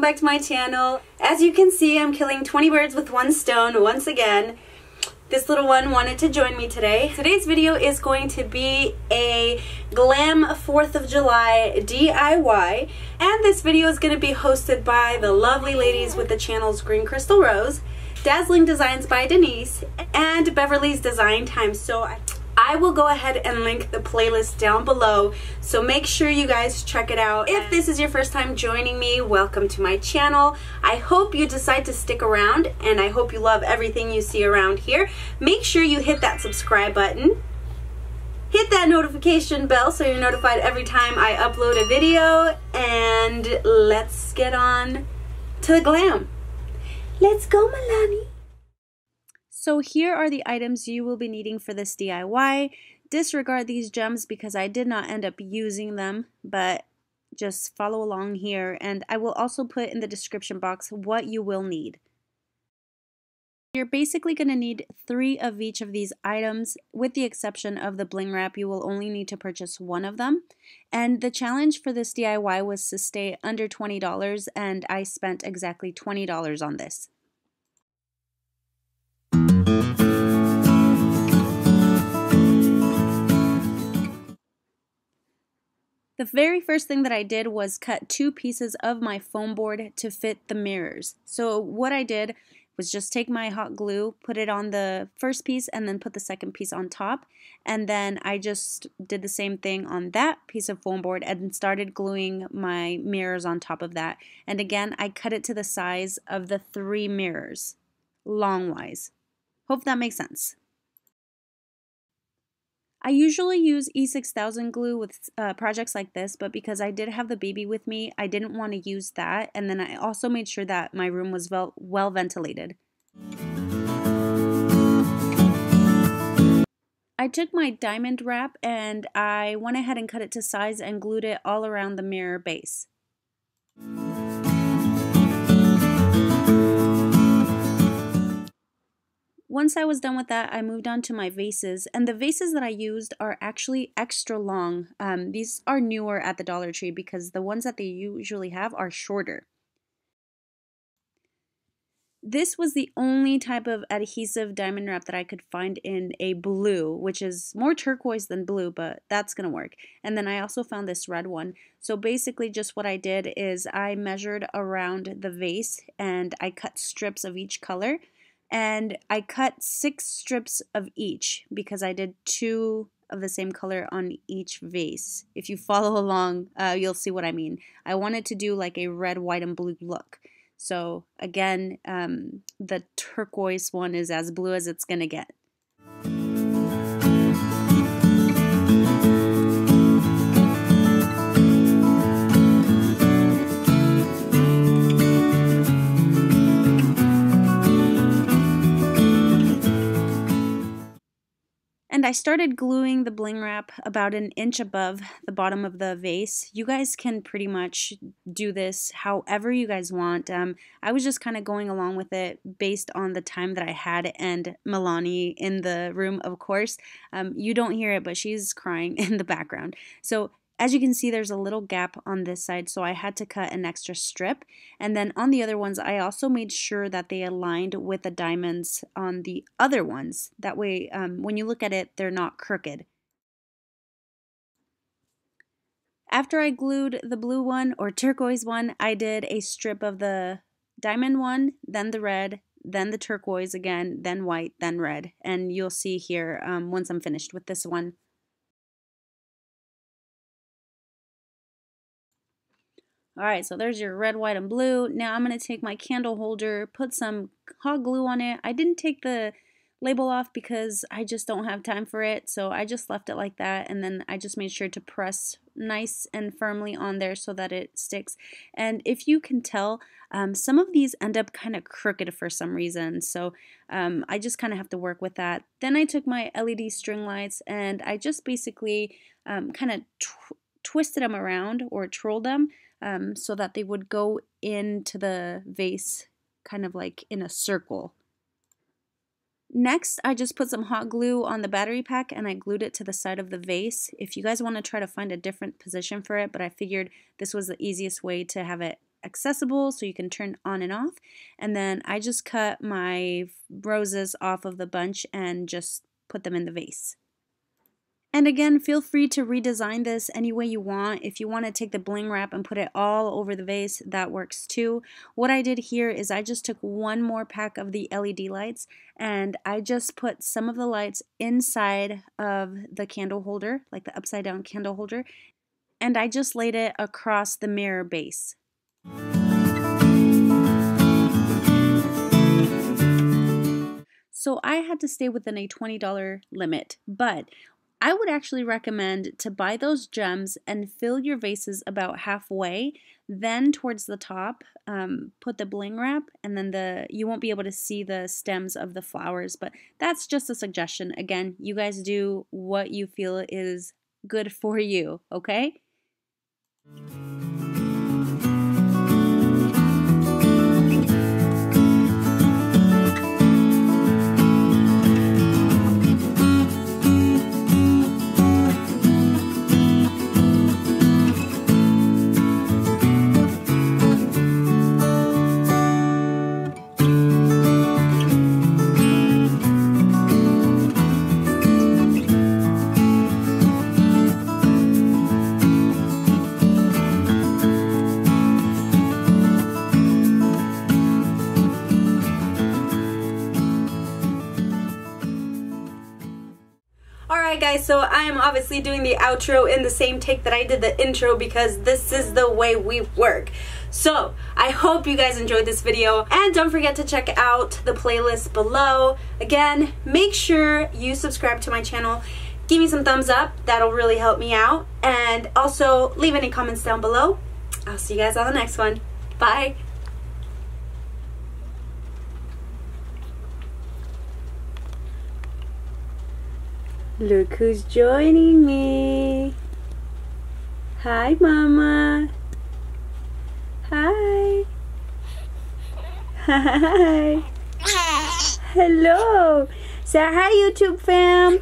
back to my channel. As you can see, I'm killing 20 birds with one stone once again. This little one wanted to join me today. Today's video is going to be a Glam 4th of July DIY, and this video is going to be hosted by the lovely ladies with the channels GreenCrystalRose, Dazzling Designs by Denise, and Beverly's Design Time. So I will go ahead and link the playlist down below, so make sure you guys check it out. If this is your first time joining me, welcome to my channel. I hope you decide to stick around, and I hope you love everything you see around here. Make sure you hit that subscribe button. Hit that notification bell so you're notified every time I upload a video, and let's get on to the glam. Let's go, Milani. So here are the items you will be needing for this DIY. Disregard these gems because I did not end up using them, but just follow along here, and I will also put in the description box what you will need. You're basically going to need 3 of each of these items. With the exception of the bling wrap, you will only need to purchase 1 of them. And the challenge for this DIY was to stay under $20, and I spent exactly $20 on this. The very first thing that I did was cut 2 pieces of my foam board to fit the mirrors. So what I did was just take my hot glue, put it on the first piece, and then put the second piece on top. And then I just did the same thing on that piece of foam board and started gluing my mirrors on top of that. And again, I cut it to the size of the 3 mirrors, long-wise. Hope that makes sense. I usually use E6000 glue with projects like this, but because I did have the baby with me, I didn't want to use that. And then I also made sure that my room was well ventilated. I took my diamond wrap and I went ahead and cut it to size and glued it all around the mirror base. Once I was done with that, I moved on to my vases, and the vases that I used are actually extra long. These are newer at the Dollar Tree because the ones that they usually have are shorter. This was the only type of adhesive diamond wrap that I could find in a blue, which is more turquoise than blue, but that's gonna work. And then I also found this red one. So basically just what I did is I measured around the vase and I cut strips of each color. And I cut 6 strips of each because I did 2 of the same color on each vase. If you follow along, you'll see what I mean. I wanted to do like a red, white, and blue look. So again, the turquoise one is as blue as it's gonna get. And I started gluing the bling wrap about an inch above the bottom of the vase. You guys can pretty much do this however you guys want. I was just kind of going along with it based on the time that I had and Milani in the room, of course. You don't hear it, but she's crying in the background. So as you can see, there's a little gap on this side, so I had to cut an extra strip. And then on the other ones, I also made sure that they aligned with the diamonds on the other ones. That way, when you look at it, they're not crooked. After I glued the blue one or turquoise one, I did a strip of the diamond one, then the red, then the turquoise again, then white, then red. And you'll see here once I'm finished with this one. Alright, so there's your red, white, and blue. Now I'm going to take my candle holder, put some hot glue on it. I didn't take the label off because I just don't have time for it, so I just left it like that, and then I just made sure to press nice and firmly on there so that it sticks. And if you can tell, some of these end up kind of crooked for some reason, so I just kind of have to work with that. Then I took my LED string lights and I just basically kind of twisted them around or twirled them so that they would go into the vase kind of like in a circle. Next, I just put some hot glue on the battery pack and I glued it to the side of the vase. If you guys want to try to find a different position for it, but I figured this was the easiest way to have it accessible so you can turn on and off. And then I just cut my roses off of the bunch and just put them in the vase. And again, feel free to redesign this any way you want. If you want to take the bling wrap and put it all over the vase, that works too. What I did here is I just took one more pack of the LED lights and I just put some of the lights inside of the candle holder, like the upside down candle holder, and I just laid it across the mirror base. So I had to stay within a $20 limit, but I would actually recommend to buy those gems and fill your vases about halfway, then towards the top put the bling wrap, and then you won't be able to see the stems of the flowers, but that's just a suggestion. Again, you guys do what you feel is good for you, okay? Alright guys, so I am obviously doing the outro in the same take that I did the intro because this is the way we work. So, I hope you guys enjoyed this video, and don't forget to check out the playlist below. Again, make sure you subscribe to my channel, give me some thumbs up, that'll really help me out, and also leave any comments down below. I'll see you guys on the next one. Bye! Look who's joining me. Hi, Mama. Hi. Hi. Hello. Say hi, YouTube fam.